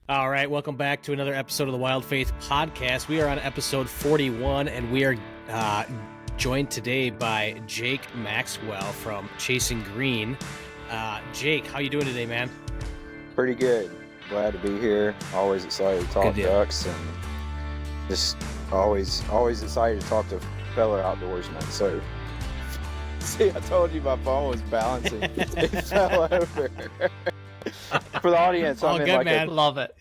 All right, welcome back to another episode of the Wild Faith Podcast. We are on episode 41, and we are joined today by Jake Maxwell from Chasing Green. Jake, how you doing today, man? Pretty good. Glad to be here. Always excited to talk ducks, and just always excited to talk to fellow outdoorsmen. So, see, I told you my phone was balancing. It fell over. For the audience, I'm in man. Love it.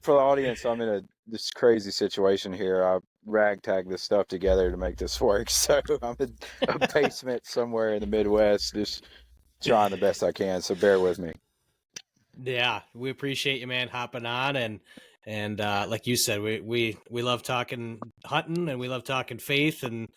For the audience, I'm in this crazy situation here. I ragtag this stuff together to make this work. So I'm in a basement somewhere in the Midwest, just trying the best I can. So bear with me. Yeah, we appreciate you, man, hopping on, and like you said, we love talking hunting, and we love talking faith, and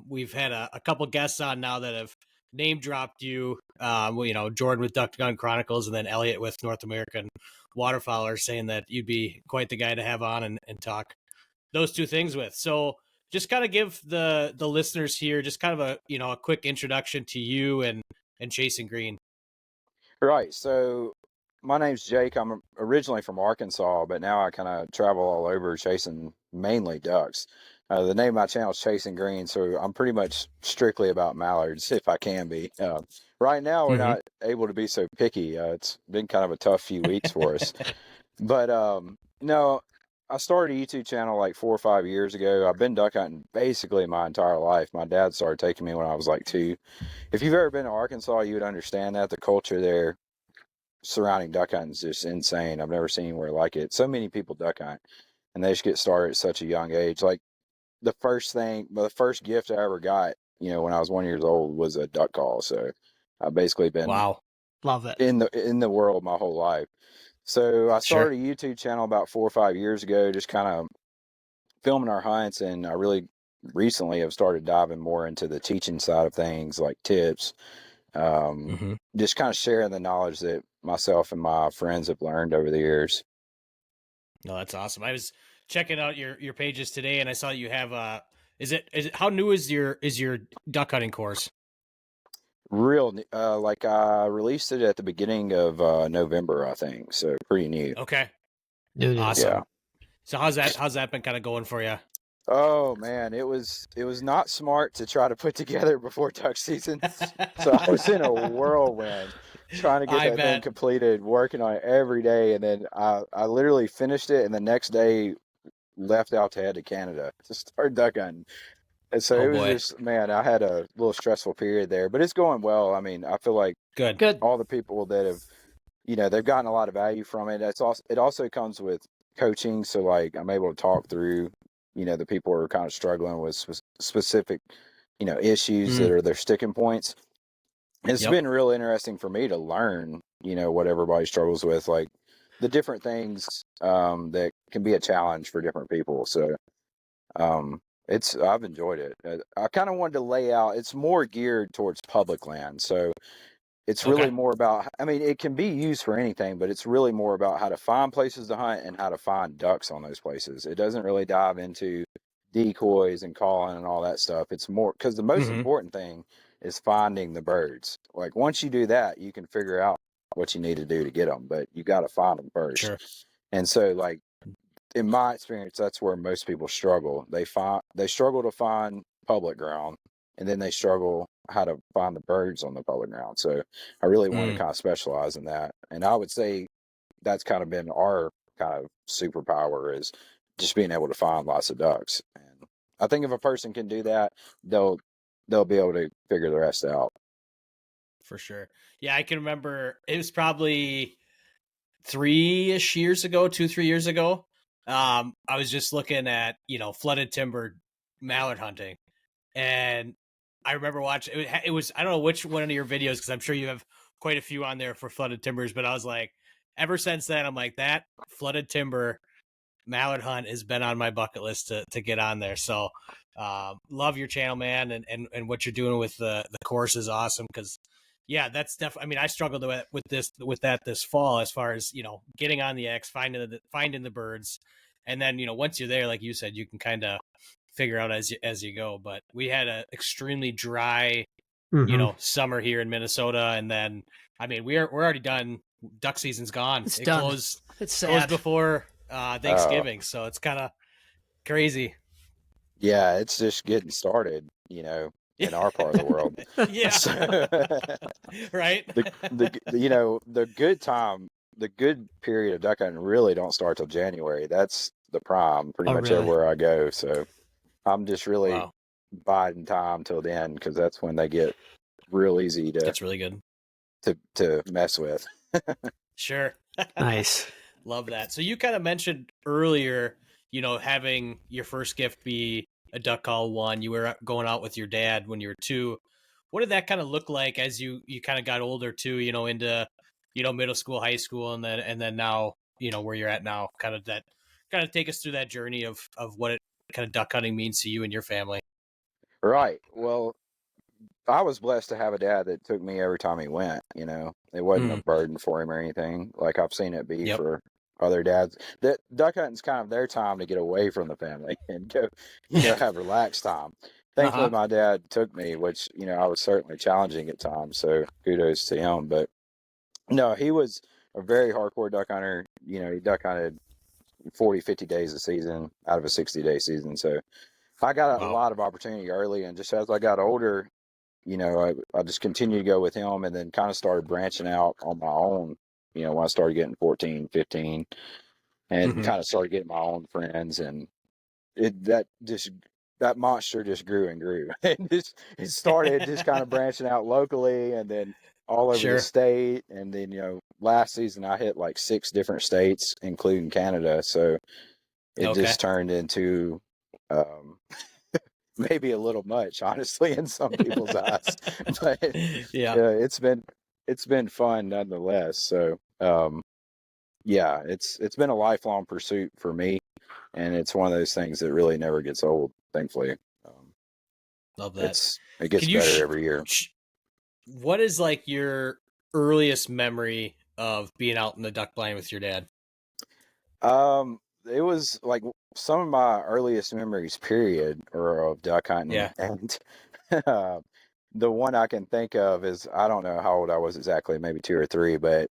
we've had a couple guests on now that have name dropped you. Jordan with Duck Gun Chronicles, and then Elliot with North American Waterfowler, saying that you'd be quite the guy to have on and talk those two things with. So just kind of give the listeners here just kind of a quick introduction to you and Chasing Green. Right. So my name's Jake. I'm originally from Arkansas, but now I kind of travel all over chasing mainly ducks. The name of my channel is Chasing Green, so I'm pretty much strictly about mallards, if I can be. Right now, we're not able to be so picky. It's been kind of a tough few weeks for us. But no, I started a YouTube channel like 4 or 5 years ago. I've been duck hunting basically my entire life. My dad started taking me when I was like 2. If you've ever been to Arkansas, you would understand that the culture there surrounding duck hunting is just insane. I've never seen anywhere like it. So many people duck hunt, and they just get started at such a young age. Like the first gift I ever got, when I was 1 year old, was a duck call. So I've basically been Love it in the world my whole life. So I started a YouTube channel about 4 or 5 years ago, just kind of filming our hunts, and I really recently have started diving more into the teaching side of things, like tips, just kind of sharing the knowledge that myself and my friends have learned over the years. No, that's awesome. I was checking out your pages today, and I saw you have is it how new is your duck hunting course? Like I released it at the beginning of November, I think. So pretty new. Okay. Awesome. Yeah. So how's that been kind of going for you? Oh man, it was not smart to try to put together before duck season. So I was in a whirlwind trying to get that thing completed, working on it every day, and then I literally finished it, and the next day left out to head to Canada to start duck hunting. And so it was just, man, I had a little stressful period there, but it's going well. I mean, I feel like good. All the people that have, they've gotten a lot of value from it. It also comes with coaching, so like I'm able to talk through, the people who are kind of struggling with specific, issues that are their sticking points. It's been real interesting for me to learn, what everybody struggles with, like the different things that can be a challenge for different people. So I've enjoyed it. I kind of wanted to lay out, it's more geared towards public land. So it's really more about, I mean, it can be used for anything, but it's really more about how to find places to hunt and how to find ducks on those places. It doesn't really dive into decoys and calling and all that stuff. It's more, because the most important thing is finding the birds. Like once you do that, you can figure out what you need to do to get them, but you got to find them first. Sure. And so like, in my experience, that's where most people struggle. They struggle to find public ground, and then they struggle how to find the birds on the public ground. So I really want to kind of specialize in that. And I would say that's kind of been our kind of superpower, is just being able to find lots of ducks. And I think if a person can do that, they'll be able to figure the rest out. For sure. Yeah, I can remember it was probably 3-ish years ago, 2-3 years ago. I was just looking at, flooded timber mallard hunting, and I remember watching it was, I don't know which one of your videos, because I'm sure you have quite a few on there for flooded timbers, but I was like, ever since then, I'm like, that flooded timber mallard hunt has been on my bucket list to get on there. So love your channel, man, and what you're doing with the course is awesome, because yeah, that's definitely, I mean, I struggled with that this fall, as far as, getting on the X, finding the birds. And then, once you're there, like you said, you can kind of figure out as you go. But we had a extremely dry, summer here in Minnesota. And then, I mean, we're already done duck season's gone. It's It done. closed It's closed sad. before Thanksgiving, so it's kind of crazy. Yeah, it's just getting started, in our part of the world. Yeah. So, Right. the good period of duck hunting really don't start till January. That's the prime, pretty much really? everywhere I go. So I'm just really Wow. biding time till then, because that's when they get real easy That's really good. to mess with. Sure. Nice. Love that. So you kind of mentioned earlier, having your first gift be a duck call one. You were going out with your dad when you were 2. What did that kind of look like as you kind of got older too, into, middle school, high school, and then now, where you're at now, kind of take us through that journey of what it kind of duck hunting means to you and your family. Right. Well, I was blessed to have a dad that took me every time he went. It wasn't a burden for him or anything, like I've seen it be for other dads. That duck hunting's kind of their time to get away from the family and go, have relaxed time. Thankfully, my dad took me, which, I was certainly challenging at times. So kudos to him. But no, he was a very hardcore duck hunter. He duck hunted 40, 50 days a season out of a 60-day season. So I got a lot of opportunity early. And just as I got older, I just continued to go with him, and then kind of started branching out on my own, when I started getting 14, 15, and kind of started getting my own friends. And that monster just grew and grew. And it started just kind of branching out locally, and then all over the state. And then, last season I hit like 6 different states, including Canada. So it just turned into, maybe a little much, honestly, in some people's eyes, but it's been fun nonetheless. So it's been a lifelong pursuit for me, and it's one of those things that really never gets old, thankfully. Love that. It gets better every year. What is like your earliest memory of being out in the duck blind with your dad? It was like some of my earliest memories, period, are of duck hunting. Yeah. And the one I can think of is, I don't know how old I was exactly, maybe 2 or 3, but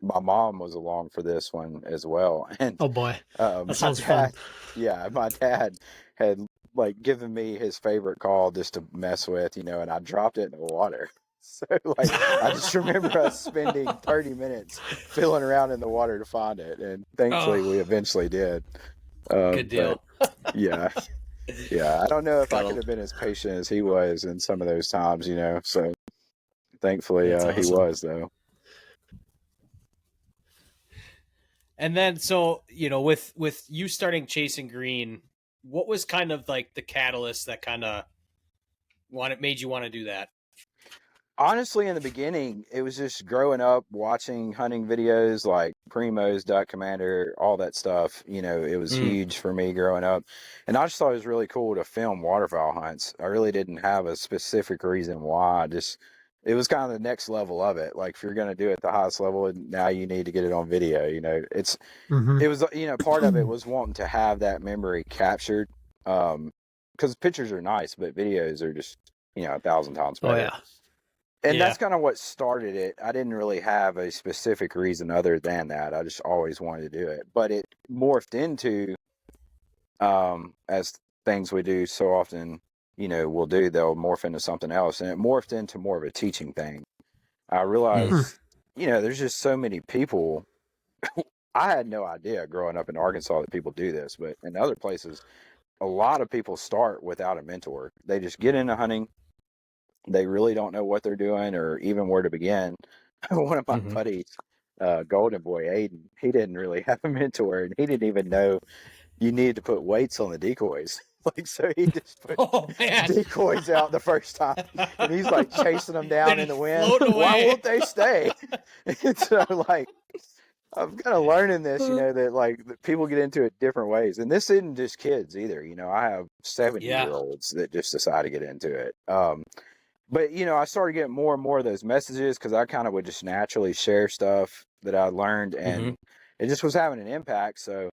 my mom was along for this one as well. And oh boy, that sounds fun. Yeah, my dad had like given me his favorite call just to mess with, and I dropped it in the water. So I just remember us spending 30 minutes filling around in the water to find it, and thankfully we eventually did. Good deal. Yeah. I don't know if I could have been as patient as he was in some of those times, So thankfully he was, though. And then, so with you starting Chasing Green, what was kind of like the catalyst that kind of made you want to do that? Honestly, in the beginning, it was just growing up watching hunting videos like Primo's, Duck Commander, all that stuff. It was huge for me growing up. And I just thought it was really cool to film waterfowl hunts. I really didn't have a specific reason why. It was kind of the next level of it. Like, if you're going to do it at the highest level, now you need to get it on video. It was, part of it was wanting to have that memory captured. Because pictures are nice, but videos are just, 1,000 times better. Oh, yeah. And that's kind of what started it. I didn't really have a specific reason other than that. I just always wanted to do it. But it morphed into, as things we do so often, they'll morph into something else. And it morphed into more of a teaching thing. I realized, there's just so many people. I had no idea growing up in Arkansas that people do this, but in other places, a lot of people start without a mentor. They just get into hunting. They really don't know what they're doing or even where to begin. One of my buddies, Golden Boy Aiden, he didn't really have a mentor, and he didn't even know you needed to put weights on the decoys. So he just put decoys out the first time, and he's like chasing them down in the wind. Why won't they stay? And so I'm kind of learning this, that that people get into it different ways. And this isn't just kids either. I have 70-year-olds that just decide to get into it. But, I started getting more and more of those messages because I kind of would just naturally share stuff that I learned, and it just was having an impact. So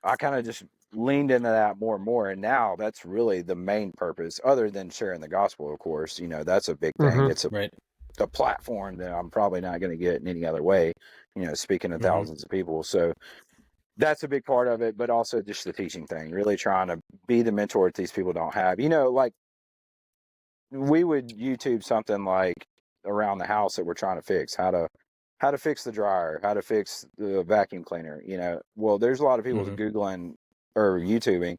I kind of just leaned into that more and more. And now that's really the main purpose, other than sharing the gospel, of course. That's a big thing. It's a platform that I'm probably not going to get in any other way. speaking to Mhm. thousands of people. So that's a big part of it, but also just the teaching thing, really trying to be the mentor that these people don't have. Like we would YouTube something like around the house that we're trying to fix, how to fix the dryer, how to fix the vacuum cleaner. Well, there's a lot of people Mhm. Googling or YouTubing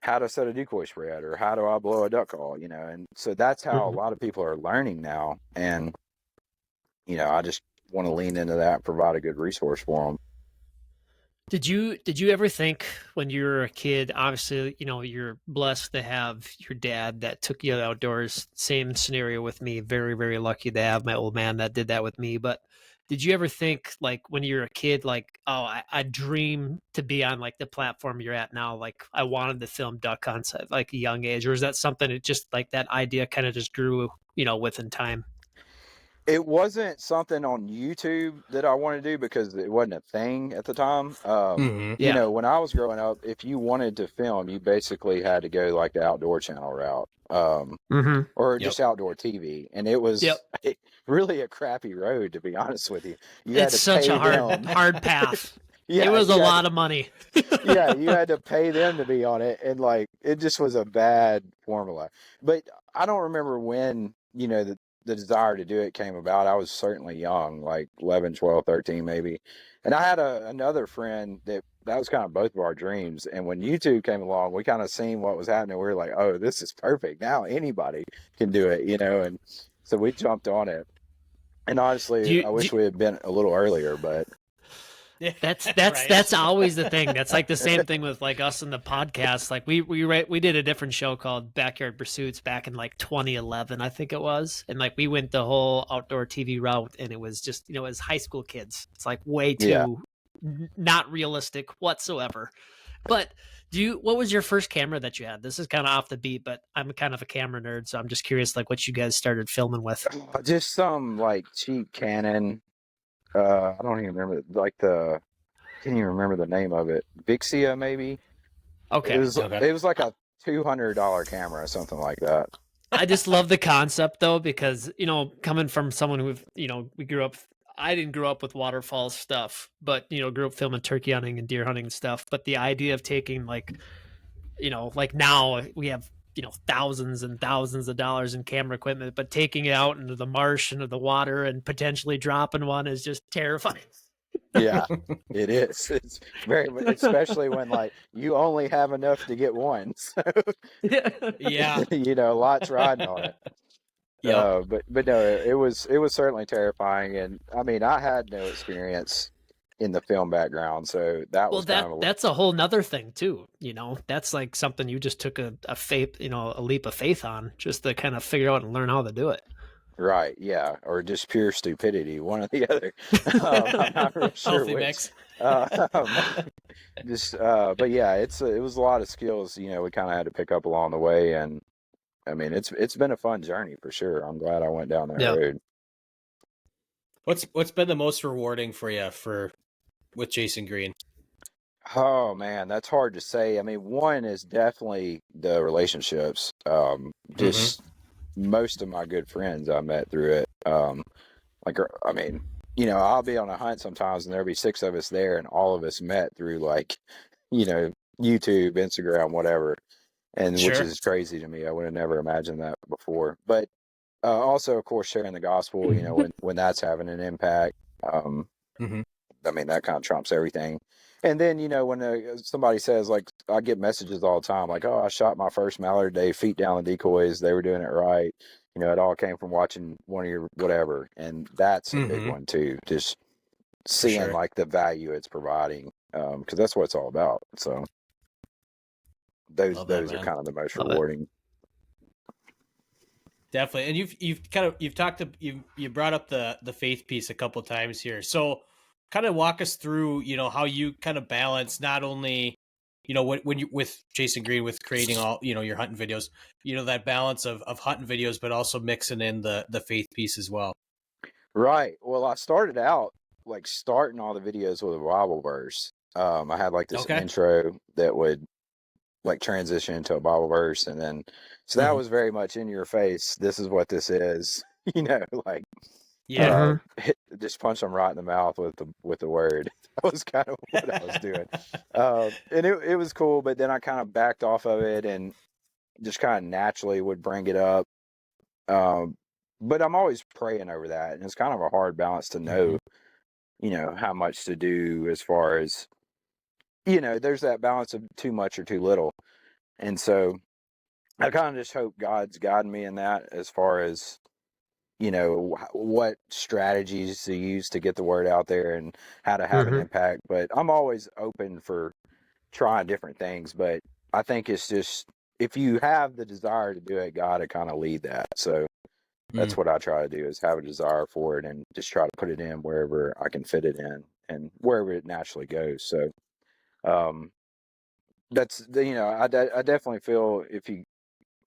how to set a decoy spread or how do I blow a duck call, and so that's how a Mhm. lot of people are learning now. And, I just want to lean into that and provide a good resource for them. Did you ever think when you were a kid, obviously, you're blessed to have your dad that took you outdoors. Same scenario with me. Very, very lucky to have my old man that did that with me. But did you ever think like when you were a kid, like, oh, I dream to be on like the platform you're at now? Like I wanted to film duck hunts at like a young age, or is that something that just like that idea kind of just grew, within time? It wasn't something on YouTube that I wanted to do because it wasn't a thing at the time. Mhm. Yeah. When I was growing up, if you wanted to film, you basically had to go like the outdoor channel route, Mm-hmm. or Yep. just outdoor TV. And it Yep. was really a crappy road, to be honest with you. You had It's to such pay a them. hard path. It Yeah, was a you had lot of money. yeah, you had to pay them to be on it, and like it just was a bad formula. But I don't remember when, the desire to do it came about. I was certainly young, like 11, 12, 13 maybe. And I had another friend that was kind of both of our dreams. And when YouTube came along, we kind of seen what was happening. We were like, oh, this is perfect. Now anybody can do it, and so we jumped on it. And Do honestly, you, I do wish we had been a little earlier, but Yeah. that's Right. that's always the thing. That's like the same thing with like us in the podcast. Like we did a different show called Backyard Pursuits back in like 2011, I think it was, and like we went the whole outdoor TV route, and it was just as high school kids, it's like way yeah. too not realistic whatsoever. But what was your first camera that you had? This is kind of off the beat, but I'm kind of a camera nerd, so I'm just curious like what you guys started filming with. Just some like cheap Canon. I don't even remember can't even remember the name of it. Vixia maybe. It Okay. was Okay. it was like a $200 camera or something like that. I just love the concept though, because coming from someone who we grew up. I didn't grow up with waterfall stuff, but grew up filming turkey hunting and deer hunting and stuff. But the idea of taking like like now we have thousands and thousands of dollars in camera equipment, but taking it out into the marsh, into the water, and potentially dropping one is just terrifying. Yeah, it is. It's very, especially when like you only have enough to get one. So Yeah. a lot's riding on it. Yep. But no, it was certainly terrifying, and I mean I had no experience in the film background, so that Well, was kind of that's a whole nother thing too. That's like something you just took a faith, a leap of faith on, just to kind of figure out and learn how to do it. right, yeah, or just pure stupidity, one or the other. I'm not real sure Healthy which. mix. But yeah, it was a lot of skills, we kind of had to pick up along the way, and I mean, it's been a fun journey for sure. I'm glad I went down that Yeah. road. What's been the most rewarding for you with Jason Green? Oh man, that's hard to say. I mean, one is definitely the relationships. Just most of my good friends I met through it. I mean, I'll be on a hunt sometimes and there'll be six of us there and all of us met through like, you know, YouTube, Instagram, whatever. And which Sure. is crazy to me. I would have never imagined that before. But also, of course, sharing the gospel, when that's having an impact. Mhm. I mean, that kind of trumps everything. And then, when somebody says, like, I get messages all the time, like, oh, I shot my first mallard day, feet down the decoys. They were doing it right. It all came from watching one of your whatever. And that's a big one, too. Just seeing, sure. like, the value it's providing, because that's what it's all about. So those Love that, are man. kind of the most Love it. rewarding. Definitely. And you've talked to you brought up the faith piece a couple times here. So kind of walk us through, how you kind of balance not only, when you with Jason Green with creating all, your hunting videos, that balance of hunting videos, but also mixing in the faith piece as well. Right. Well, I started out like starting all the videos with a Bible verse. I had like this Okay. intro that would like transition into a Bible verse, and then so that was very much in your face. This is what this is, like Yeah. just punch them right in the mouth with the word. That was kind of what I was doing. And it was cool, but then I kind of backed off of it and just kind of naturally would bring it up. But I'm always praying over that, and it's kind of a hard balance to know, how much to do as far as, there's that balance of too much or too little. And so I kind of just hope God's guiding me in that as far as, what strategies to use to get the word out there and how to have an impact. But I'm always open for trying different things. But I think it's just, if you have the desire to do it, God to kind of lead that. So that's what I try to do, is have a desire for it and just try to put it in wherever I can fit it in and wherever it naturally goes. So, that's, I definitely feel if you,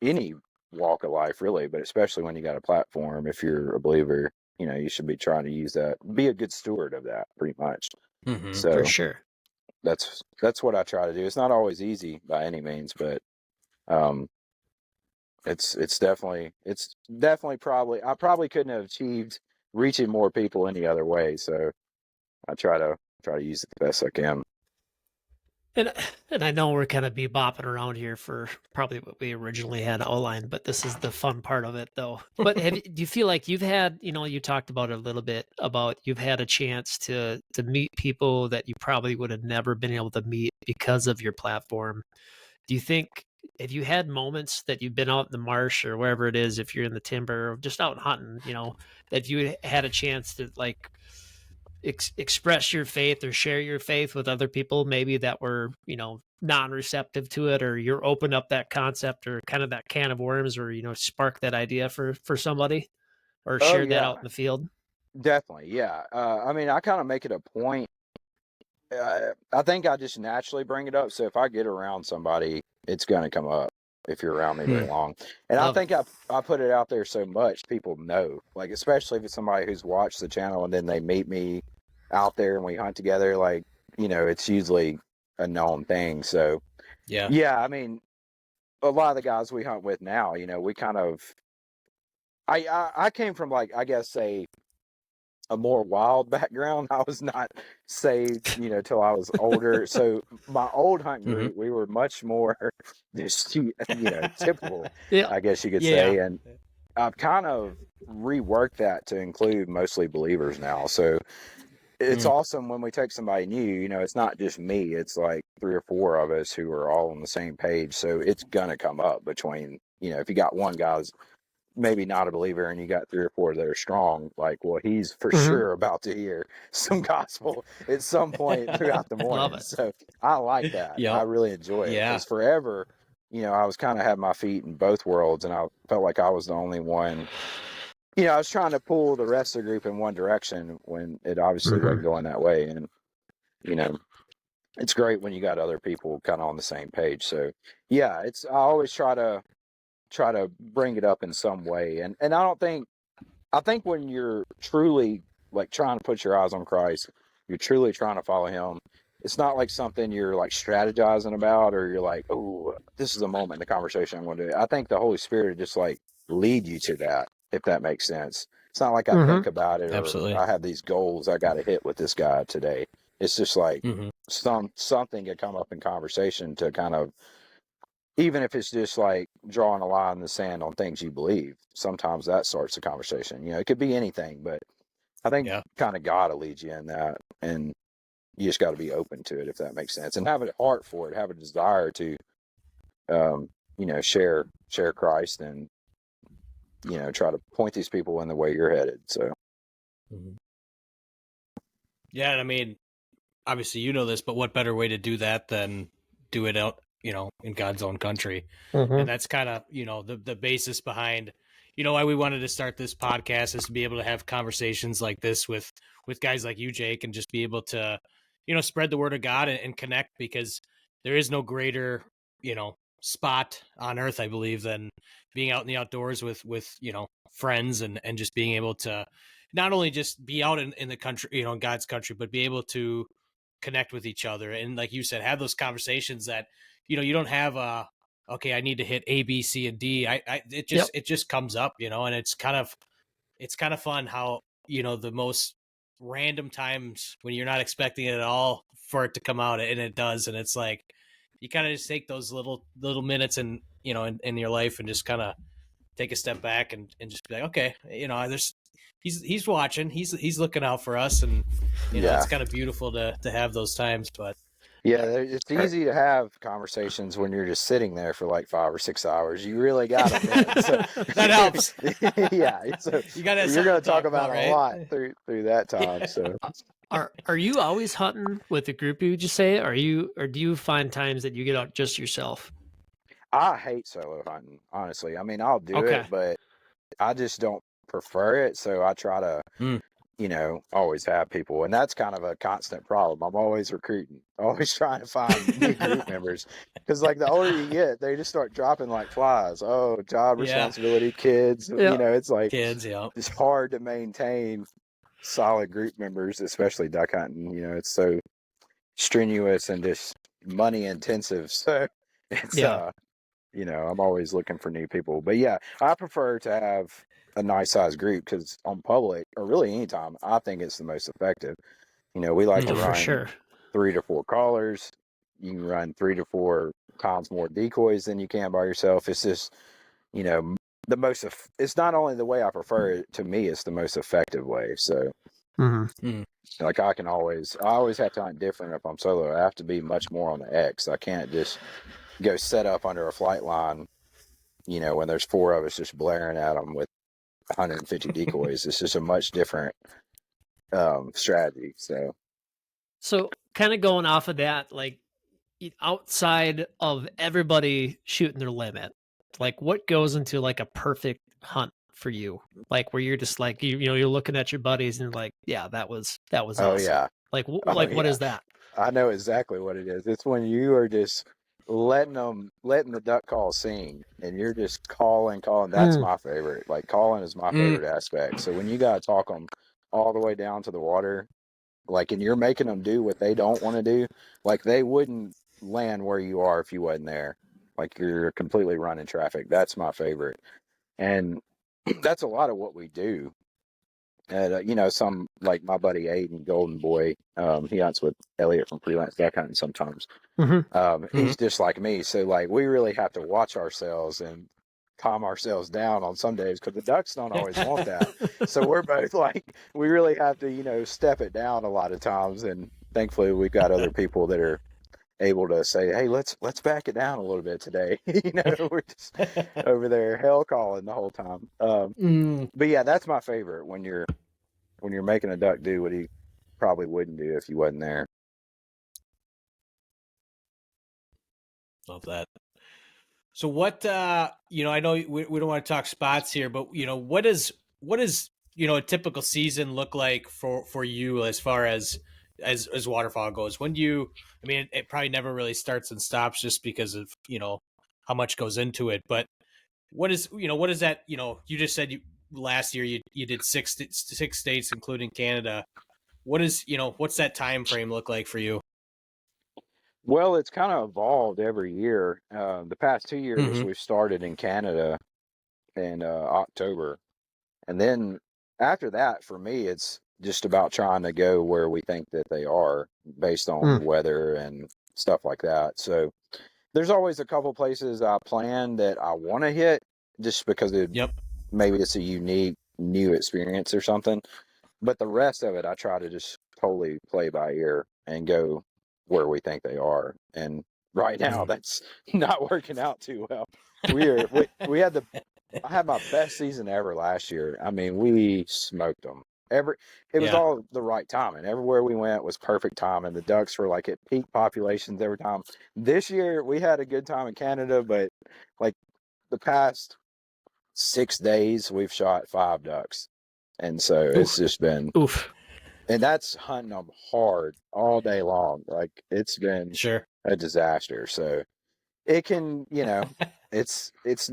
any walk of life really, but especially when you got a platform, if you're a believer, you should be trying to use that, be a good steward of that pretty much. So for sure. that's what I try to do. It's not always easy by any means, but, it's definitely probably, I probably couldn't have achieved reaching more people any other way. So I try to use it the best I can. And I know we're kind of bopping around here for probably what we originally had outlined, but this is the fun part of it, though. But do you feel like you've had, you talked about it a little bit, about you've had a chance to meet people that you probably would have never been able to meet because of your platform. Do you think, have you had moments that you've been out in the marsh or wherever it is, if you're in the timber or just out hunting, that you had a chance to like express your faith or share your faith with other people, maybe that were, non-receptive to it, or you're open up that concept or kind of that can of worms, or, spark that idea for somebody, or Oh share that out yeah, in the field? definitely. Yeah. I mean, I kind of make it a point. I think I just naturally bring it up. So if I get around somebody, it's going to come up if you're around me very long. And I think I put it out there so much, people know, like, especially if it's somebody who's watched the channel and then they meet me out there and we hunt together, like, it's usually a known thing. So yeah, I mean, a lot of the guys we hunt with now, we kind of, I came from, like, I guess, a more wild background. I was not saved, till I was older. So my old hunt group, we were much more just, typical, Yeah. I guess you could say. And I've kind of reworked that to include mostly believers now. So it's awesome when we take somebody new, it's not just me, it's like 3 or 4 of us who are all on the same page. So it's gonna come up between, if you got one guy's maybe not a believer and you got 3 or 4 that are strong, like, well, he's for sure about to hear some gospel at some point throughout the morning. Love it. So I like that. I really enjoy it, because forever, I was kind of had my feet in both worlds, and I felt like I was the only one. I was trying to pull the rest of the group in one direction when it obviously wasn't going that way. And, it's great when you got other people kind of on the same page. So yeah, I always try to bring it up in some way. And I think when you're truly, like, trying to put your eyes on Christ, you're truly trying to follow him. It's not like something you're, like, strategizing about, or you're like, oh, this is a moment in the conversation I'm going to do. I think the Holy Spirit just, like, lead you to that, if that makes sense. It's not like I think about it, or Absolutely. I have these goals I got to hit with this guy today. It's just like something could come up in conversation to kind of, even if it's just like drawing a line in the sand on things you believe, sometimes that starts the conversation. It could be anything, but I think kind of God will lead you in that, and you just got to be open to it, if that makes sense, and have a heart for it, have a desire to, share Christ, and, try to point these people in the way you're headed. So. Yeah. And I mean, obviously, this, but what better way to do that than do it out, in God's own country. And that's kind of, the basis behind, why we wanted to start this podcast, is to be able to have conversations like this with guys like you, Jake, and just be able to, spread the word of God and connect, because there is no greater, spot on earth, I believe, than being out in the outdoors with, friends, and just being able to not only just be out in the country, in God's country, but be able to connect with each other. And like you said, have those conversations that, you don't have okay, I need to hit A, B, C, and D. It just comes up, and it's kind of fun how the most random times when you're not expecting it at all for it to come out, and it does. And it's like, you kind of just take those little minutes in your life and just kind of take a step back and just be like, okay, he's watching, he's looking out for us. And, it's kind of beautiful to have those times, but yeah, it's easy to have conversations when you're just sitting there for like 5 or 6 hours. You really got them in. So, that helps. Yeah, so you're going to talk about right? a lot through that time. Yeah. So, are you always hunting with a group? You just say, or do you find times that you get out just yourself? I hate solo hunting, honestly. I mean, I'll do Okay. it, but I just don't prefer it. So I try to, always have people. And that's kind of a constant problem. I'm always recruiting, always trying to find new group members. Because, like, the older you get, they just start dropping like flies. Oh, job responsibility, kids. Yeah. It's like, kids, yeah. It's hard to maintain solid group members, especially duck hunting. It's so strenuous and just money intensive. So it's, I'm always looking for new people. But yeah, I prefer to have a nice sized group because on public, or really anytime, I think it's the most effective. We like to for run sure 3 to 4 callers. You can run 3 to 4 times more decoys than you can by yourself. It's just, the most, it's not only the way I prefer it, to me, it's the most effective way. So, like, I always have to hunt different if I'm solo. I have to be much more on the X. I can't just go set up under a flight line, when there's 4 of us just blaring at them with 150 decoys. It's just a much different strategy. So kind of going off of that, like, outside of everybody shooting their limit, like, what goes into like a perfect hunt for you? Like, where you're just like, you're looking at your buddies and you're like, yeah, that was awesome. Oh yeah. Like, what is that? I know exactly what it is. It's when you are just letting the duck call sing, and you're just calling. That's my favorite. Like, calling is my favorite aspect. So when you got to talk them all the way down to the water, like, and you're making them do what they don't want to do, like, they wouldn't land where you are if you wasn't there. Like, you're completely running traffic. That's my favorite. And that's a lot of what we do. And, some, like my buddy Aiden, Golden Boy, he hunts with Elliot from Freelance Duck Hunting sometimes. He's just like me. So, like, we really have to watch ourselves and calm ourselves down on some days because the ducks don't always want that. So we're both like, we really have to, step it down a lot of times. And thankfully we've got other people that are able to say, hey, let's back it down a little bit today. We're just over there hell calling the whole time. But yeah, that's my favorite, when you're making a duck do what he probably wouldn't do if you wasn't there. Love that. So what, I know we don't want to talk spots here, but what is a typical season look like for you as far as waterfowl goes? When do you, it probably never really starts and stops just because of, how much goes into it, but what is that, you just said last year you did six states, including Canada. What's that time frame look like for you? Well, it's kind of evolved every year. The past 2 years, we've started in Canada in October. And then after that, for me, it's just about trying to go where we think that they are based on weather and stuff like that. So there's always a couple places I plan that I want to hit just because maybe it's a unique new experience or something. But the rest of it, I try to just totally play by ear and go where we think they are. And right now, that's not working out too well. I had my best season ever last year. We smoked them. It was all the right time, and everywhere we went was perfect time, and the ducks were like at peak populations every time. This year we had a good time in Canada, but like the past 6 days we've shot 5 ducks, and so it's just been and that's hunting them hard all day long. Like, it's been a disaster. So it can, it's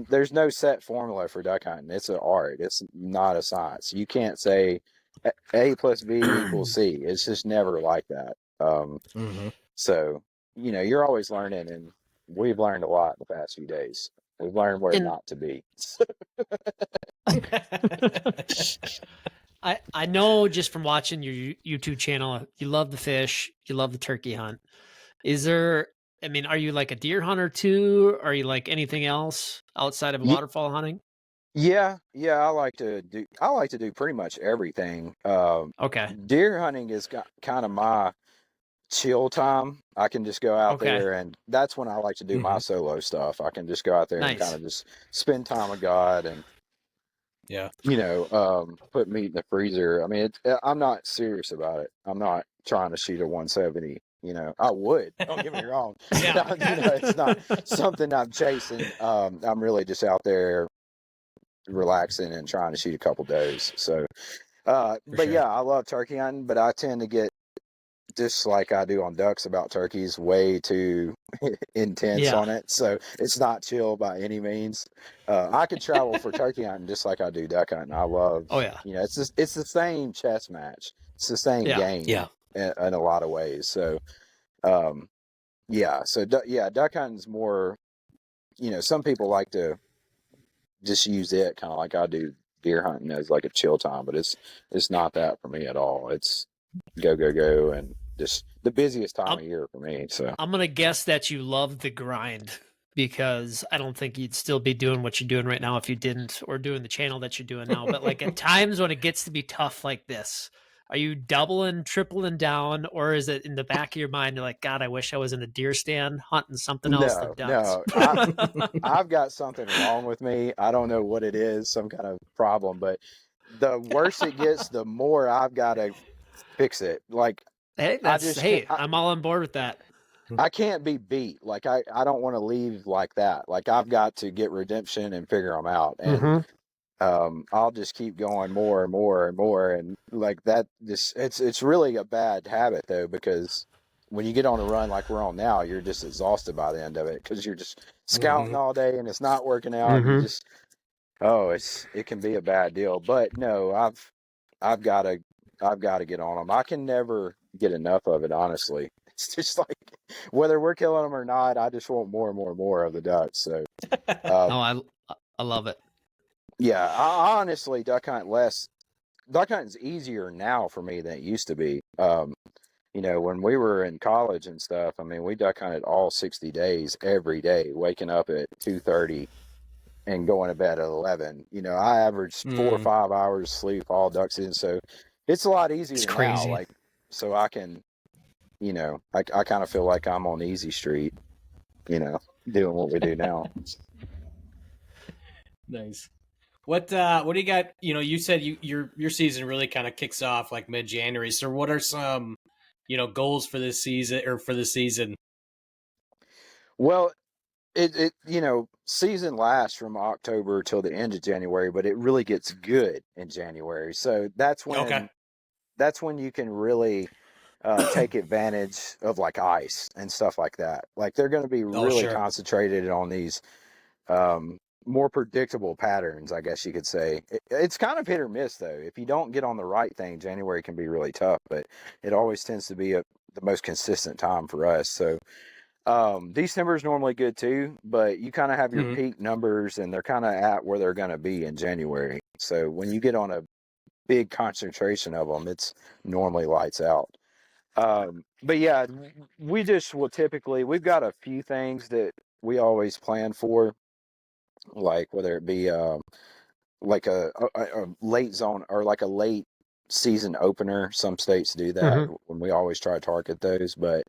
there's no set formula for duck hunting. It's an art. It's not a science. You can't say A plus B equals C. It's just never like that. So, you're always learning, and we've learned a lot in the past few days. We've learned where not to be. I know just from watching your YouTube channel, you love the fish, you love the turkey hunt. Is there? I mean, are you like a deer hunter too? Are you like anything else outside of Ye- waterfowl hunting? Yeah, I like to do pretty much everything. Okay. Deer hunting is kind of my chill time. I can just go out Okay. there, and that's when I like to do my Mhm. solo stuff. I can just go out there and kind Nice. of just spend time with God and Yeah. put meat in the freezer. I mean, I'm not serious about it. I'm not trying to shoot a 170. I would. Don't get me wrong. Yeah. It's not something I'm chasing. I'm really just out there relaxing and trying to shoot a couple does. So, For but sure. yeah, I love turkey hunting, but I tend to get just like I do on ducks about turkeys, way too intense Yeah. on it. So it's not chill by any means. I could travel for turkey hunting just like I do duck hunting. I love, Oh yeah. it's the same chess match. It's the same Yeah. game Yeah. in a lot of ways. So, um, yeah. So duck hunting's more. Some people like to just use it kind of like I do deer hunting as like a chill time, but it's not that for me at all. It's go go go and just the busiest time I'm of year for me. So I'm gonna guess that you love the grind because I don't think you'd still be doing what you're doing right now if you didn't, or doing the channel that you're doing now. But like at times when it gets to be tough like this, are you doubling, tripling down, or is it in the back of your mind you're like, God, I wish I was in a deer stand hunting something else than no, ducks? no, I've got something wrong with me. I don't know what it is, some kind of problem, but the worse it gets, the more I've got to fix it. Like Hey, I that's just can't. hey, I'm all on board with that. I can't be beat. Like I don't want to leave like that. Like I've got to get redemption and figure them out. And Mm-hmm. I'll just keep going more and more and more, and like that. Just it's really a bad habit though, because when you get on a run like we're on now, you're just exhausted by the end of it because you're just scouting Mhm. all day and it's not working out, and you Mm-hmm. just it can be a bad deal. But no, I've got to get on them. I can never get enough of it, honestly. It's just like whether we're killing them or not, I just want more and more and more of the ducks. So No, um, I love it. yeah, I honestly duck hunting's easier now for me than it used to be. When we were in college and stuff, I mean, we duck hunted all 60 days every day, waking up at 2:30 and going to bed at 11. I averaged 4 or 5 hours sleep all duck season, so it's a lot It's easier now. crazy. Like, so I can, I kind of feel like I'm on easy street, you know, doing what we do now. Nice. What do you got? You said your season really kind of kicks off like mid January. So what are some goals for this season or for the season? Well, season lasts from October till the end of January, but it really gets good in January. So Okay. that's when you can really take advantage of like ice and stuff like that. Like they're going to be Oh really sure. concentrated on these more predictable patterns, I guess you could say. It's kind of hit or miss though. If you don't get on the right thing, January can be really tough, but it always tends to be the most consistent time for us. So December is normally good too, but you kind of have your Mhm. peak numbers and they're kind of at where they're going to be in January. So when you get on a big concentration of them, it's normally lights out. But yeah, we've got a few things that we always plan for, like whether it be like a late zone or like a late season opener. Some states do that Mm-hmm. when we always try to target those, but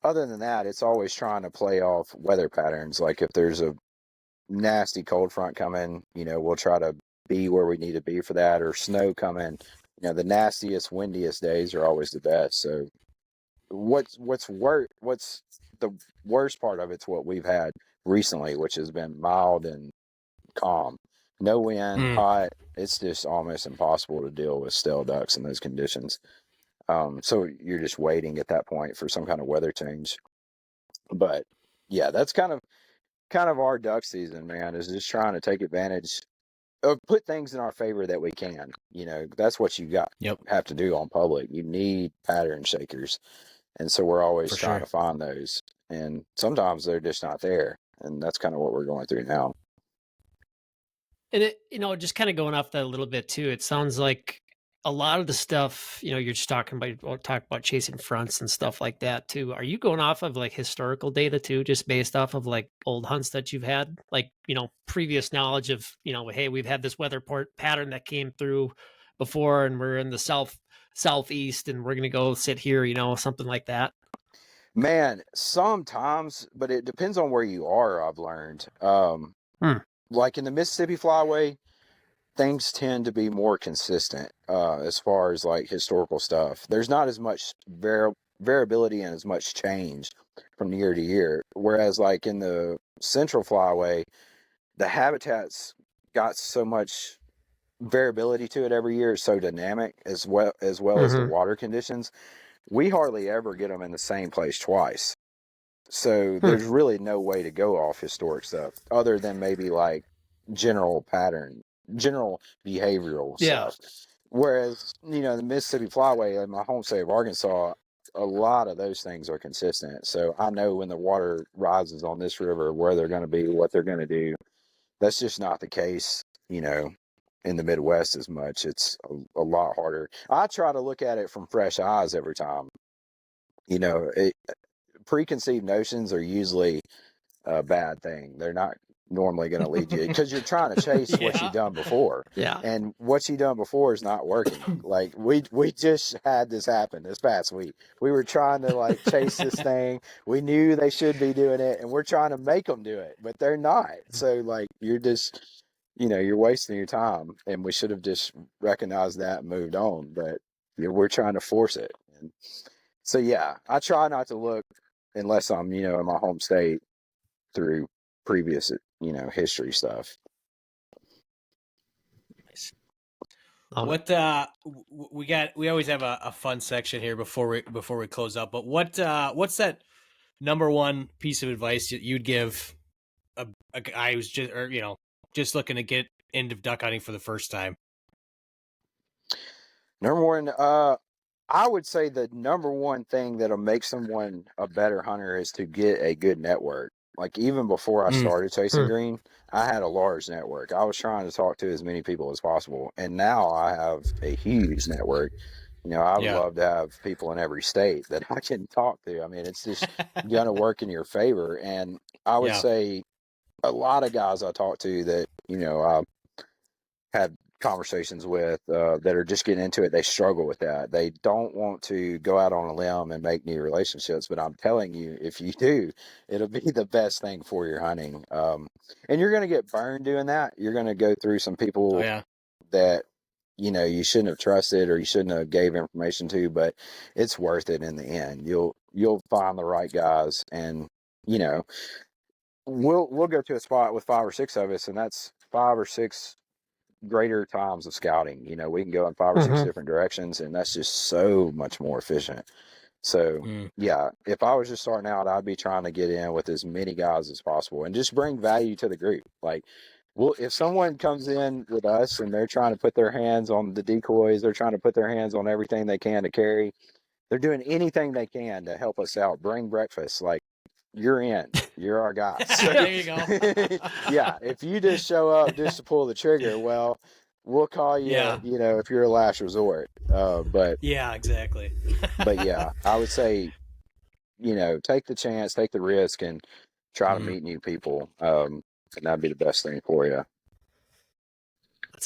other than that, it's always trying to play off weather patterns. Like if there's a nasty cold front coming, we'll try to be where we need to be for that, or snow coming. The nastiest, windiest days are always the best. So what's the worst part of it's what we've had recently, which has been mild and calm. No wind, Mm. hot. It's just almost impossible to deal with stale ducks in those conditions. So you're just waiting at that point for some kind of weather change. But yeah, that's kind of our duck season, man, is just trying to take advantage of put things in our favor that we can. That's what you Yep. have to do on public. You need pattern shakers. And so we're always For trying sure. to find those. And sometimes they're just not there. And that's kind of what we're going through now. And it, just kind of going off that a little bit too. It sounds like a lot of the stuff, you're just talking about chasing fronts and stuff like that too. Are you going off of like historical data too, just based off of like old hunts that you've had, like, previous knowledge of, hey, we've had this weather pattern that came through before, and we're in the southeast, and we're gonna go sit here, something like that. Man, sometimes, but it depends on where you are, I've learned. Hmm. Like in the Mississippi Flyway, things tend to be more consistent as far as like historical stuff. There's not as much variability and as much change from year to year. Whereas like in the Central Flyway, the habitat's got so much variability to it every year. It's so dynamic as the water conditions. We hardly ever get them in the same place twice. So there's really no way to go off historic stuff other than maybe like general behavioral stuff. Whereas, the Mississippi Flyway in my home state of Arkansas, a lot of those things are consistent. So I know when the water rises on this river, where they're going to be, what they're going to do. That's just not the case, in the Midwest as much. It's a lot harder. I try to look at it from fresh eyes every time. Preconceived notions are usually a bad thing. They're not normally going to lead you, because you're trying to chase what you've done before. And what you done before is not working. Like we just had this happen this past week. We were trying to like chase this thing. We knew they should be doing it, and we're trying to make them do it, but they're not. So like you're just, you're wasting your time, and we should have just recognized that and moved on. But we're trying to force it. And so yeah, I try not to look unless I'm, in my home state through previous, history stuff. Nice. What we always have a fun section here before we close up. But what's that number one piece of advice you'd give a guy who's just looking to get into duck hunting for the first time? Number one, I would say the number one thing that'll make someone a better hunter is to get a good network. Like even before I started chasing green, I had a large network. I was trying to talk to as many people as possible. And now I have a huge network. I would love to have people in every state that I can talk to. I mean, it's just going to work in your favor. And I would say a lot of guys I talk to that, I had conversations with that are just getting into it, they struggle with that. They don't want to go out on a limb and make new relationships, but I'm telling you, if you do, it'll be the best thing for your hunting. And you're going to get burned doing that. You're going to go through some people that you shouldn't have trusted or you shouldn't have gave information to, but it's worth it in the end. You'll find the right guys, and we'll go to a spot with 5 or 6 of us, and that's 5 or 6 greater times of scouting. We can go in 5 or 6 different directions, and that's just so much more efficient. So yeah, if I was just starting out, I'd be trying to get in with as many guys as possible and just bring value to the group. Like, well, if someone comes in with us and they're trying to put their hands on the decoys, they're trying to put their hands on everything they can to carry, they're doing anything they can to help us out, bring breakfast, like, you're in. You're our guy. So, there you go. yeah, if you just show up just to pull the trigger, well, we'll call you, if you're a last resort. But yeah, exactly. But yeah, I would say, take the chance, take the risk, and try to meet new people. And that'd be the best thing for you.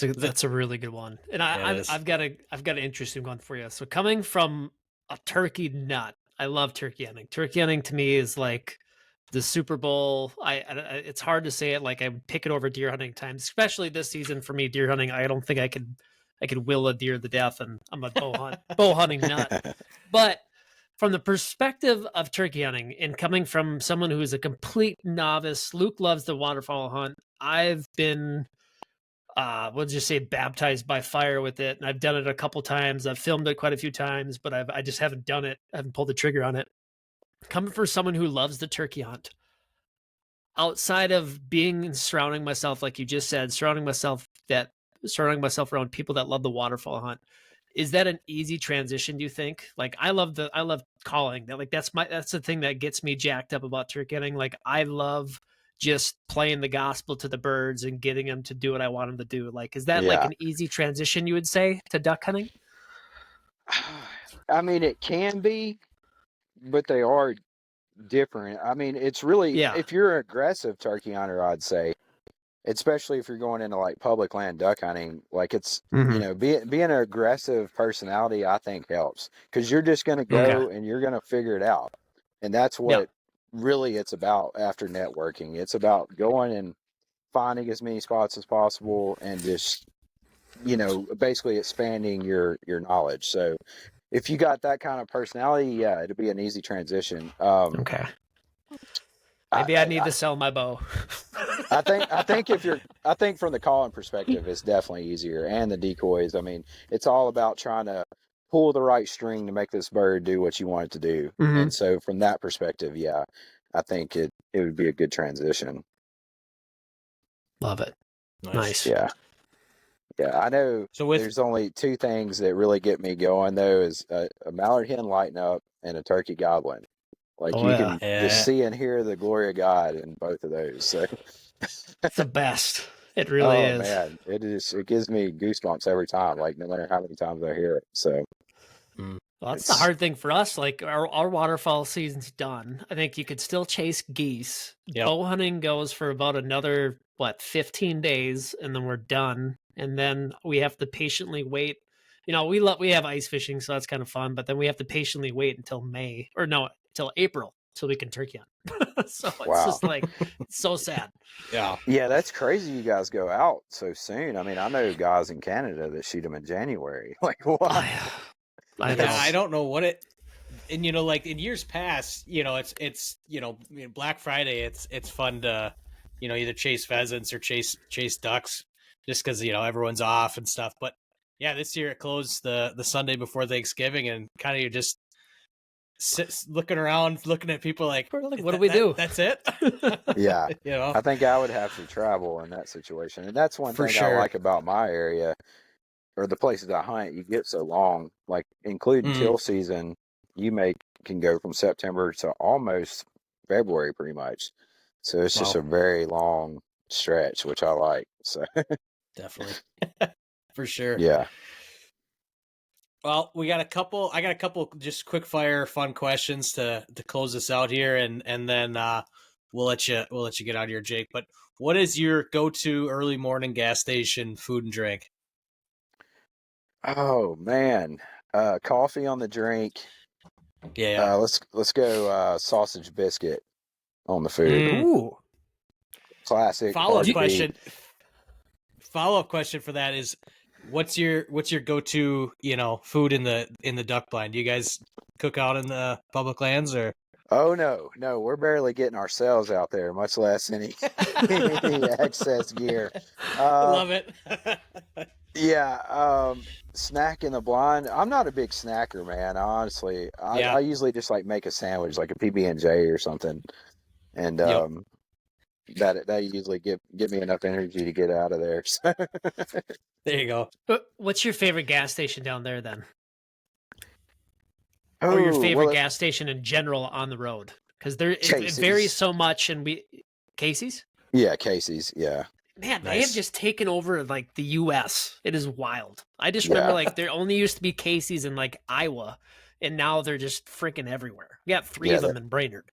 That's a really good one. And I've got an interesting one for you. So coming from a turkey nut, I love turkey hunting. Turkey hunting to me is like the Super Bowl. It's hard to say it. Like I pick it over deer hunting times, especially this season for me. Deer hunting, I don't think I could will a deer to death, and I'm a bow hunting nut. But from the perspective of turkey hunting, and coming from someone who is a complete novice, Luke loves the waterfowl hunt. I've been we'll just say baptized by fire with it. And I've done it a couple times. I've filmed it quite a few times, but I just haven't done it. I haven't pulled the trigger on it. Coming for someone who loves the turkey hunt, outside of being and surrounding myself, like you just said, surrounding myself around people that love the waterfowl hunt, is that an easy transition, do you think? Like I love calling that. Like that's the thing that gets me jacked up about turkey hunting. Like I love just playing the gospel to the birds and getting them to do what I want them to do. Like, is that like an easy transition, you would say, to duck hunting? I mean, it can be, but they are different. I mean, it's really, Yeah. if you're an aggressive turkey hunter, I'd say, especially if you're going into like public land duck hunting, like it's, Mhm. being an aggressive personality, I think helps, because you're just going to Okay. go and you're going to figure it out. And that's Yeah. what really it's about after networking. It's about going and finding as many spots as possible and just, basically expanding your knowledge. So if you got that kind of personality, yeah, it'd be an easy transition. Okay. I, Maybe I need to sell my bow. I think from the calling perspective, it's definitely easier, and the decoys. I mean, it's all about trying to pull the right string to make this bird do what you want it to do. Mhm. And so, from that perspective, yeah, I think it would be a good transition. Love it. Nice. Yeah, yeah. I know. So with There's only two things that really get me going, though: is a mallard hen lighting up and a turkey gobbling. Like Oh, you yeah. can just see and hear the glory of God in both of those. So. It's the best. It really is. Man, it gives me goosebumps every time, like no matter how many times I hear it. So Well, that's the it's hard thing for us. Like our waterfowl season's done. I think you could still chase geese. Yep. Bow hunting goes for about another 15 days, and then we're done. And then we have to patiently wait. We have ice fishing, so that's kind of fun. But then we have to patiently wait until until April, so we can turkey hunt. So it's wow. just like it's so sad. yeah, Yeah, that's crazy. You guys go out so soon. I mean, I know guys in Canada that shoot them in January. Like what? I know. yeah, I don't know what it. And like in years past, it's Black Friday. It's fun to either chase pheasants or chase ducks, just because everyone's off and stuff. But yeah, this year it closed the Sunday before Thanksgiving, and kind of you're just looking around, looking at people like, What do we do? That's it. Yeah. You I think I would have to travel in that situation. And that's one For thing I sure. like about my area or the places I hunt. You get so long, like including Mm. kill season, you can go from September to almost February pretty much. So it's just Wow. a very long stretch, which I like. So Definitely. For sure. yeah. Well, I got a couple just quick fire fun questions to close this out here, and then we'll let you get out of here, Jake. But what is your go-to early morning gas station food and drink? Oh man. Coffee on the drink. Yeah. Let's go sausage biscuit on the food. Ooh. Classic. Follow-up hard to question. beat. Follow-up question for that is, what's your go-to food in the duck blind? Do you guys cook out in the public lands or? Oh no, we're barely getting ourselves out there, much less any excess gear. Love it. Yeah, snack in the blind. I'm not a big snacker, man. Honestly, I usually just like make a sandwich, like a PB&J or something, and that usually get me enough energy to get out of there. So. There you go. What's your favorite gas station down there then? Or your favorite gas station in general on the road? Because it varies so much, and Casey's? Yeah, Casey's, yeah. Man, they have just taken over like the U.S. It is wild. I just remember like there only used to be Casey's in like Iowa, and now they're just freaking everywhere. We got three of them in Brainerd.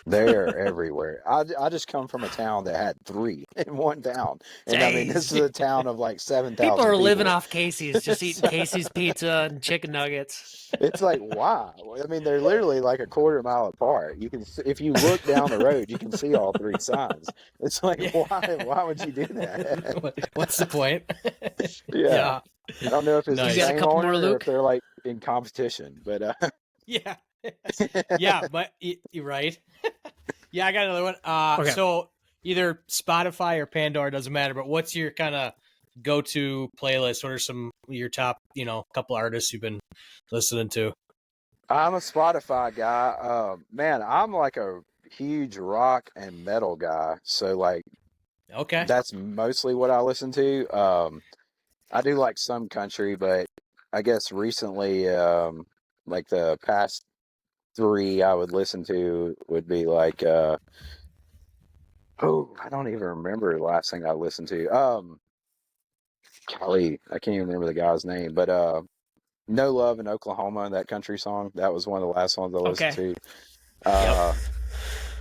They're everywhere. I just come from a town that had 3 in one town. And I mean, this is a town of like 7,000 people. Are living off Casey's, just eating Casey's pizza and chicken nuggets. It's like, wow. I mean, they're literally like a quarter mile apart. You can, if you look down the road, you can see all 3 signs. It's like, why would you do that? What's the point? Yeah. I don't know if it's the same owner or if they're like in competition, but yeah. Yeah, but you're right. Yeah, I got another one. So either Spotify or Pandora, doesn't matter, but what's your kind of go-to playlist? What are some of your top, couple artists you've been listening to? I'm a Spotify guy. Man, I'm like a huge rock and metal guy. So like, that's mostly what I listen to. I do like some country, but I guess recently, like the past 3 I would listen to would be like, I don't even remember the last thing I listened to. Golly, I can't even remember the guy's name, but No Love in Oklahoma, that country song. That was one of the last songs I listened Okay. to.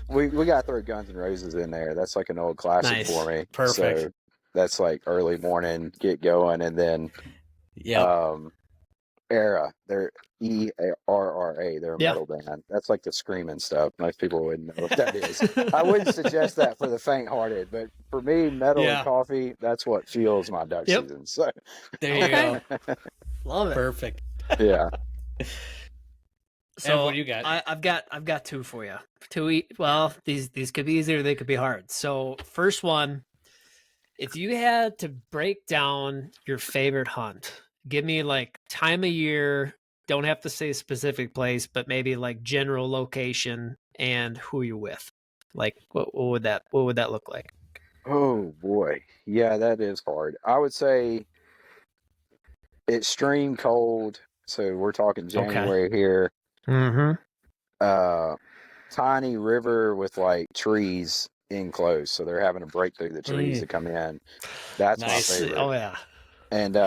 We got to throw Guns N' Roses in there. That's like an old classic Nice. for me. Perfect. So that's like early morning, get going, and then Era. They're ERRA. They're a metal band. That's like the screaming stuff. Most people wouldn't know what that is. I wouldn't suggest that for the faint-hearted, but for me, metal and coffee, that's what fuels my duck season. So there you go. Love it. Perfect. Yeah. So what do you got? I've got two for you. Well, these could be easy or they could be hard. So first one, if you had to break down your favorite hunt, give me like time of year. Don't have to say specific place, but maybe like general location and who you're with. Like what would that look like? Oh boy, yeah, that is hard. I would say extreme cold. So we're talking January here. Mm-hmm. Tiny river with like trees enclosed, so they're having to break through the trees to come in. That's Nice. my favorite. Oh yeah. And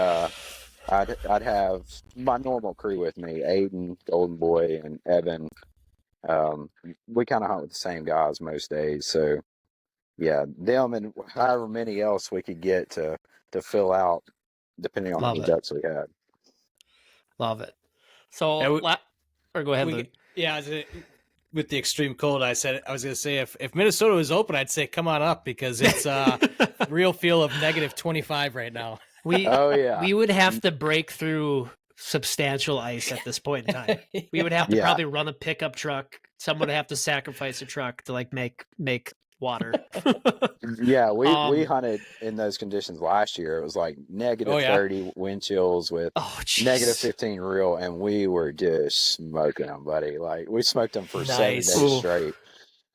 I'd have my normal crew with me, Aiden, Golden Boy, and Evan. We kind of hunt with the same guys most days, so yeah, them and however many else we could get to fill out, depending on how many ducks we had. Love it. So, or go ahead, Luke. With the extreme cold, I was going to say if Minnesota was open, I'd say come on up because it's real feel of -25 right now. We would have to break through substantial ice at this point in time. We would have to probably run a pickup truck. Someone would have to sacrifice a truck to like make water. Yeah, we hunted in those conditions last year. It was like -30 wind chills with -15 real, and we were just smoking them, buddy. Like we smoked them for 7 days straight.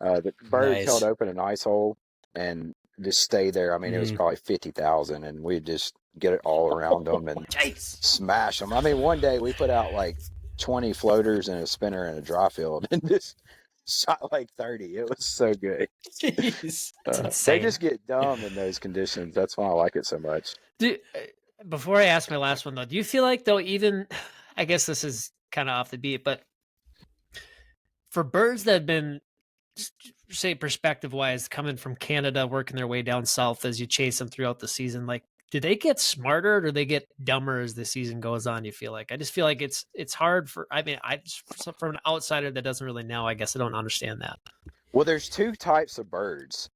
The birds held open an ice hole and just stay there. I mean, it was probably 50,000, and we'd just get it all around them and smash them. I mean, one day we put out like 20 floaters and a spinner in a dry field and just shot like 30. It was so good. Jeez. They just get dumb in those conditions. That's why I like it so much. Before I ask my last one, though, do you feel like, though, even, I guess this is kind of off the beat, but for birds that have been, say, perspective-wise, coming from Canada, working their way down south as you chase them throughout the season, like, do they get smarter or do they get dumber as the season goes on, you feel like? I just feel like it's hard for, I mean, from an outsider that doesn't really know, I guess I don't understand that. Well, there's two types of birds,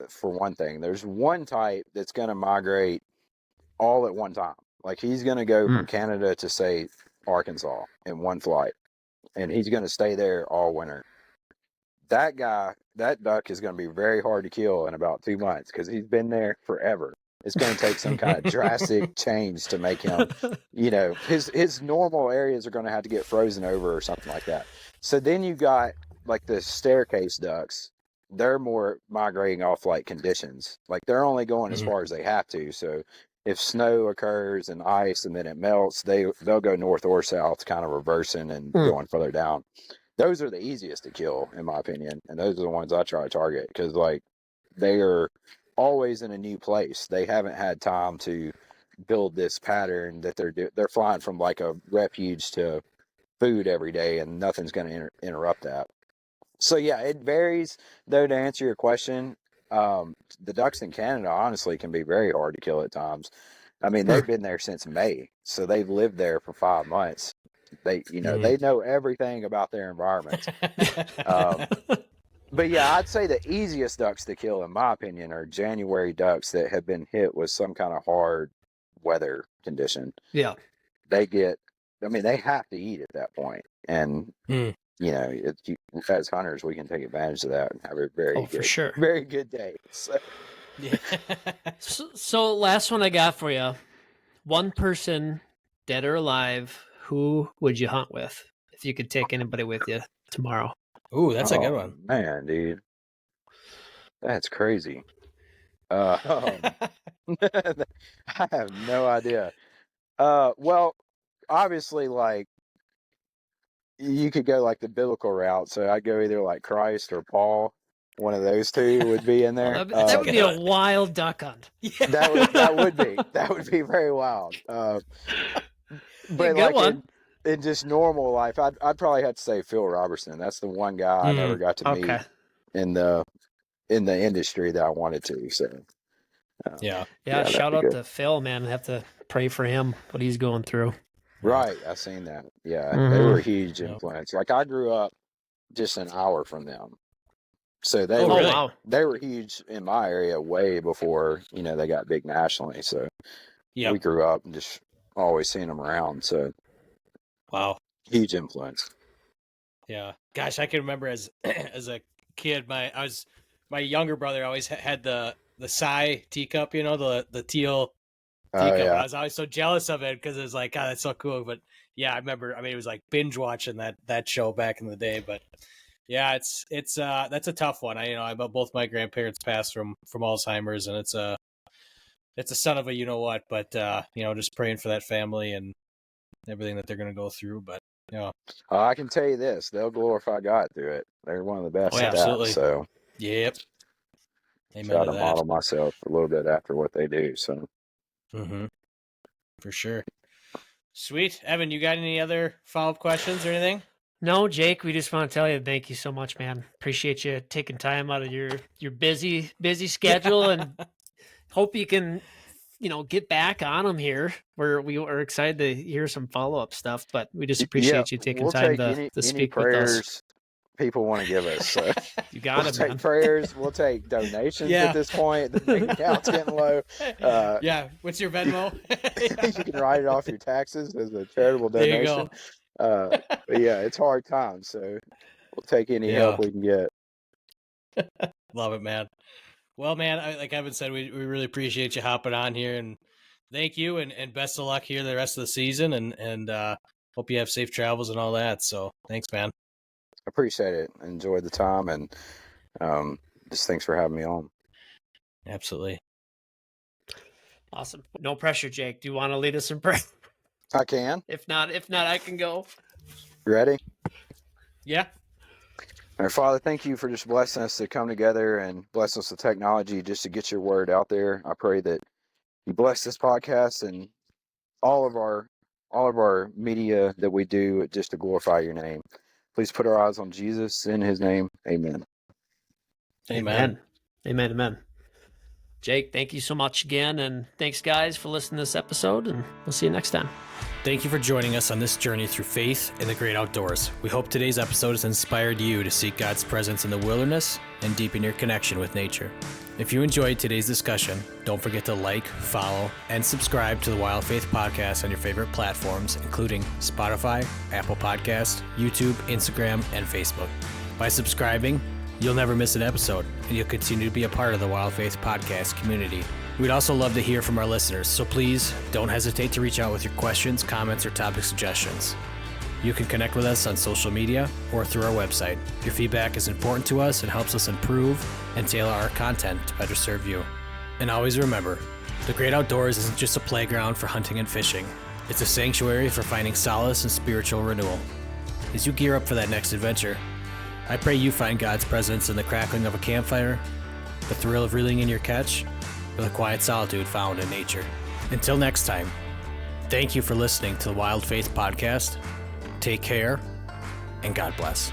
for one thing. There's one type that's going to migrate all at one time. Like, he's going to go from Canada to, say, Arkansas in one flight, and he's going to stay there all winter. That duck is going to be very hard to kill in about 2 months because he's been there forever. It's going to take some kind of drastic change to make him, his normal areas are going to have to get frozen over or something like that. So then you got like the staircase ducks. They're more migrating off like conditions. Like they're only going as far as they have to. So if snow occurs and ice and then it melts, they'll go north or south, kind of reversing and going further down. Those are the easiest to kill, in my opinion. And those are the ones I try to target because like they are always in a new place. They haven't had time to build this pattern that they're flying from like a refuge to food every day, and nothing's going to interrupt that. So yeah, it varies though. To answer your question, the ducks in Canada honestly can be very hard to kill at times. I mean, they've been there since May, so they've lived there for 5 months. They know everything about their environment. But yeah, I'd say the easiest ducks to kill, in my opinion, are January ducks that have been hit with some kind of hard weather condition. Yeah. They have to eat at that point. And, as hunters, we can take advantage of that and have a very good day. So. Yeah. So last one I got for you. One person, dead or alive, who would you hunt with if you could take anybody with you tomorrow? Ooh, that's a good one. Man, dude. That's crazy. I have no idea. Well, obviously, like, you could go like the biblical route. So I'd go either like Christ or Paul. One of those two would be in there. That would be a wild duck hunt. Yeah. That would be very wild. But like in just normal life, I'd probably have to say Phil Robertson. That's the one guy I never got to meet in the industry that I wanted to. So yeah. Shout out to Phil, man. I have to pray for him, what he's going through. Right, I seen that. Yeah, they were a huge influence. Like I grew up just an hour from them, so they were huge in my area way before they got big nationally. So we grew up and just always seeing them around. So wow, huge influence. Yeah, gosh, I can remember as a kid, my younger brother always had the Psy teacup, the teal teacup. I was always so jealous of it because it was like, God, that's so cool. But yeah, I remember. I mean, it was like binge watching that show back in the day. But yeah, it's that's a tough one. I both my grandparents passed from Alzheimer's, and it's a son of a what. But just praying for that family and everything that they're going to go through. But I can tell you this: they'll glorify God through it. They're one of the best at that. So yep. Amen try to to that. model myself a little bit after what they do. So. For sure. Sweet. Evan, you got any other follow-up questions or anything? No, Jake, we just want to tell you thank you so much, man. Appreciate you taking time out of your busy schedule and hope you can, get back on them here. We are excited to hear some follow-up stuff, but we just appreciate you taking time to speak with us. People want to give us. So you got it, man. Take prayers. We'll take donations at this point. The bank account's getting low. What's your Venmo? You can write it off your taxes as a charitable donation. There you go. But yeah, it's hard times, so we'll take any help we can get. Love it, man. Well, man, like Evan said, we really appreciate you hopping on here, and thank you, and best of luck here the rest of the season, and hope you have safe travels and all that. So thanks, man. Appreciate it. Enjoyed the time, and just thanks for having me on. Absolutely. Awesome. No pressure, Jake. Do you want to lead us in prayer? I can. If not, I can go. Ready? Yeah. Our Father, thank you for just blessing us to come together and bless us with technology just to get your word out there. I pray that you bless this podcast and all of our media that we do just to glorify your name. Please put our eyes on Jesus. In his name, amen. Amen. Amen. Amen. Jake, thank you so much again. And thanks, guys, for listening to this episode. And we'll see you next time. Thank you for joining us on this journey through faith in the great outdoors. We hope today's episode has inspired you to seek God's presence in the wilderness and deepen your connection with nature. If you enjoyed today's discussion, don't forget to like, follow, and subscribe to the Wild Faith Podcast on your favorite platforms, including Spotify, Apple Podcasts, YouTube, Instagram, and Facebook. By subscribing, you'll never miss an episode, and you'll continue to be a part of the Wild Faith Podcast community. We'd also love to hear from our listeners, so please don't hesitate to reach out with your questions, comments, or topic suggestions. You can connect with us on social media or through our website. Your feedback is important to us and helps us improve and tailor our content to better serve you. And always remember, the great outdoors isn't just a playground for hunting and fishing. It's a sanctuary for finding solace and spiritual renewal. As you gear up for that next adventure, I pray you find God's presence in the crackling of a campfire, the thrill of reeling in your catch, or the quiet solitude found in nature. Until next time, thank you for listening to the Wild Faith Podcast. Take care, and God bless.